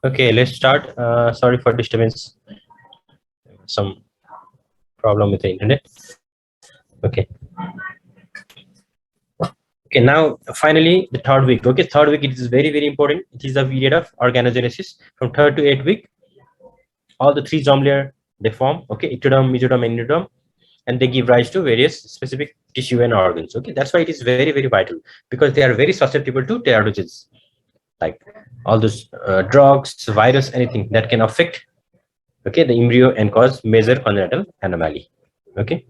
Okay, let's start. Sorry for disturbance. Some problem with the internet. Okay. Okay, now finally the third week. Okay, third week, it is very, very important. It is the period of organogenesis. From third to eighth week, all the three germ layer they form. Okay, ectoderm, mesoderm, and endoderm, and they give rise to various specific tissue and organs. Okay, that's why it is very, very vital, because they are very susceptible to teratogens, like all those drugs, virus, anything that can affect, okay, the embryo and cause major congenital anomaly. Okay.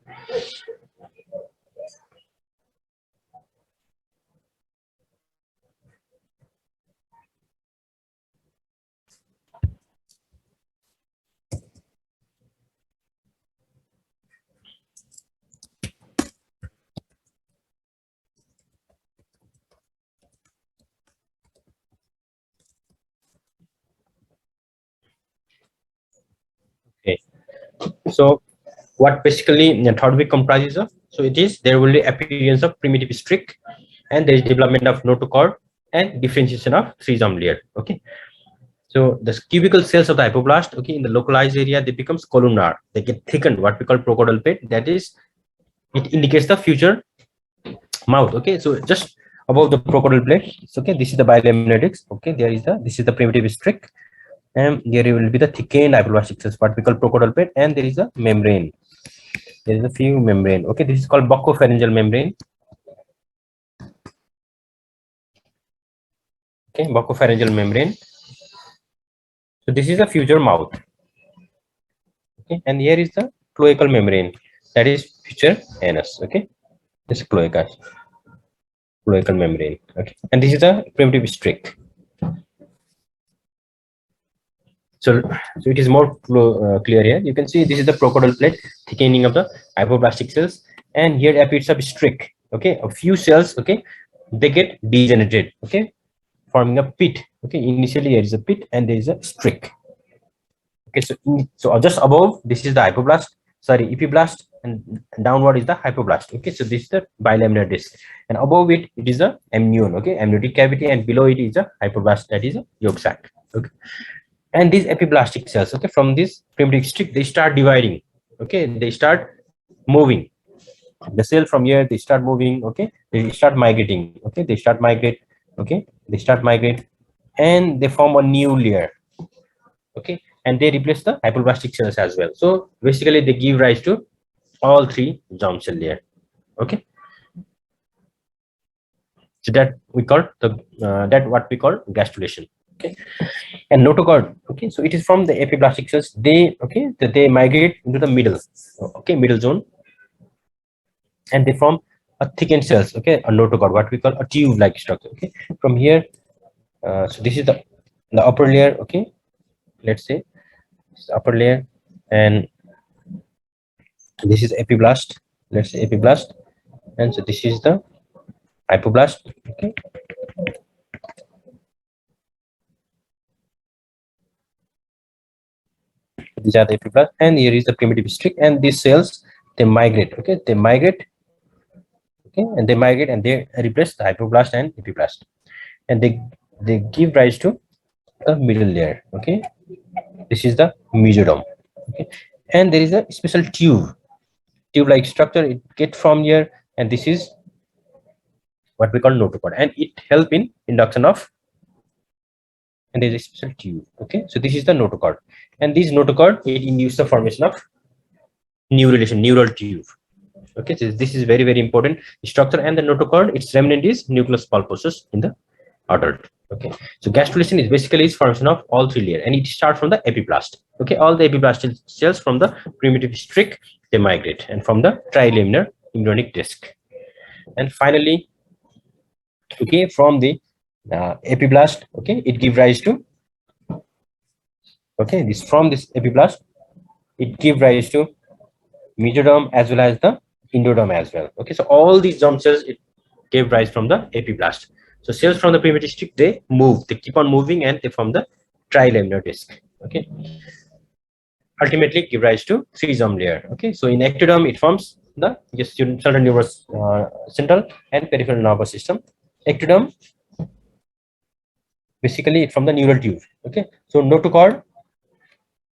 Okay, so what basically the third week comprises of? So it is, there will be appearance of primitive streak, and there is development of notochord and differentiation of three germ layer. Okay, so the cubical cells of the hypoblast, okay, in the localized area, they becomes columnar, they get thickened, what we call procaudal plate. That is, it indicates the future mouth. Okay, so just above the procaudal plate, okay, this is the bilaminate disc. Okay, there is the, this is the primitive streak, and there will be the thickened hypoblastic cells, what we call procaudal plate, and there is a membrane. There is a few membrane. Okay, this is called buccopharyngeal membrane. Okay, buccopharyngeal membrane. So this is the future mouth. Okay, and here is the cloacal membrane, that is future anus. Okay, this is cloacal membrane. Okay, and this is the primitive streak. So it is more clear here. You can see this is the procaudal plate, thickening of the hypoblastic cells, and here appears a streak. Okay, a few cells, okay, they get degenerated, okay, forming a pit. Okay, initially there is a pit and there is a streak. Okay, so just above, this is the hypoblast, sorry, epiblast, and downward is the hypoblast. Okay, so this is the bilaminar disc, and above it, it is the amnion. Okay, amniotic cavity, and below it is a hypoblast, that is a yolk sac. Okay, and these epiblastic cells, okay, from this primitive streak, they start dividing. Okay, they start moving. The cell from here, they start moving. Okay, they start migrating. Okay, they start migrate. Okay, they start migrate, and they form a new layer. Okay, and they replace the hypoblastic cells as well. So basically, they give rise to all three germ cell layer. Okay, so that we call the that what we call gastrulation. Okay, and notochord. Okay, so it is from the epiblastic cells. They, okay, they migrate into the middle. Okay, middle zone, and they form a thickened cells. Okay, a notochord, what we call a tube-like structure. Okay, from here, so this is the upper layer. Okay, let's say upper layer, and this is epiblast. Let's say epiblast, and so this is the hypoblast. Okay, these are the epiblast, and here is the primitive streak, and these cells, they migrate. Okay, they migrate. Okay, and they migrate, and they replace the hypoblast and epiblast, and they give rise to the middle layer. Okay, this is the mesoderm. Okay, and there is a special tube-like structure. It gets from here, and this is what we call notochord, and it help in induction of, and there is a special tube. Okay, so this is the notochord, and this notochord, it induces the formation of neural tube. Okay, so this is very, very important structure, and the notochord, its remnant is nucleus pulposus in the adult. Okay, so gastrulation is basically is formation of all three layers, and it starts from the epiblast. Okay, all the epiblast cells from the primitive streak, they migrate, and from the trilaminar embryonic disc, and finally, okay, from the epiblast, okay, it gives rise to, okay, this from this epiblast, it gives rise to mesoderm as well as the endoderm as well. Okay, so all these germ cells, it gave rise from the epiblast. So cells from the primitive streak, they move, they keep on moving, and they form the trilaminar disc. Okay, ultimately give rise to three germ layer. Okay, so in ectoderm, it forms the central nervous central and peripheral nervous system. Ectoderm, basically from the neural tube. Okay, so notochord,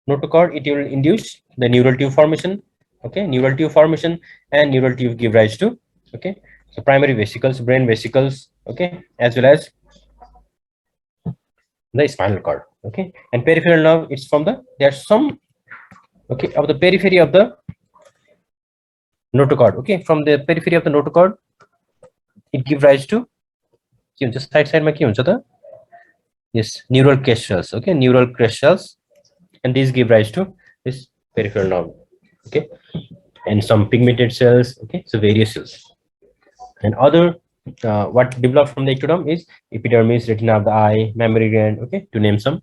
it will induce the neural tube formation. Okay, neural tube formation, and neural tube give rise to, okay, so primary vesicles, brain vesicles, okay, as well as the spinal cord. Okay, and peripheral nerve, it's from the, there's some, okay, of the periphery of the notochord. Okay, from the periphery of the notochord, it give rise to just side ma ke huncha ta, yes, neural crest cells. Okay, neural crest cells, and these give rise to this peripheral nerve. Okay, and some pigmented cells. Okay, so various cells. And other, what developed from the ectoderm is epidermis, retina of the eye, mammary gland. Okay, to name some.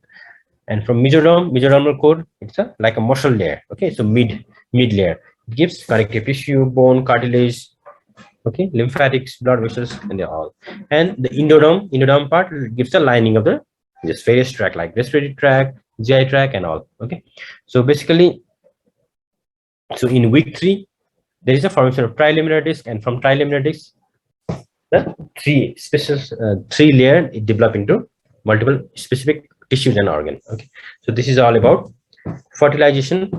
And from mesodermal core, it's a like a muscle layer. Okay, so mid layer, it gives connective tissue, bone, cartilage. Okay, lymphatics, blood vessels, and they're all. And the endoderm part gives the lining of the this various tract, like respiratory tract, GI tract, and all. Okay, so basically, so in week 3, there is a formation of trilaminar disc, and from trilaminar disc, the three layer, it develop into multiple specific tissues and organ. Okay, so this is all about fertilization,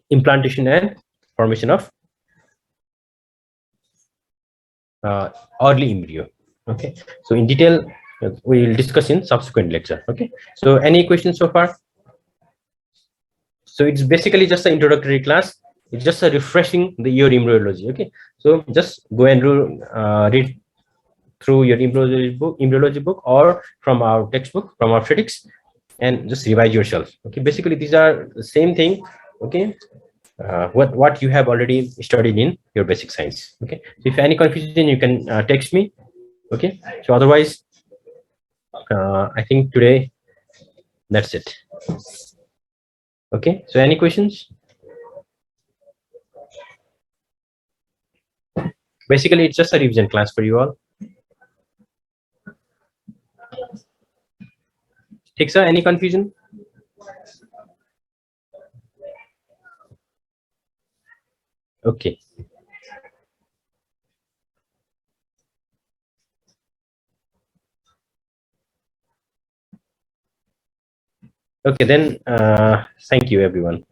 implantation, and formation of uh, early embryo. Okay, so in detail, we will discuss in subsequent lecture. Okay, so any questions so far? So it's basically just an introductory class. It's just a refreshing your embryology. Okay, so just go and read through your embryology book, or from our textbook, from our obstetrics, and just revise yourself. Okay, basically these are the same thing. Okay, what you have already studied in your basic science. Okay, so if any confusion, you can text me. Okay, so otherwise, I think today that's it. Okay, so any questions? Basically, it's just a revision class for you all. Take sir, any confusion? Okay. Okay, then thank you everyone.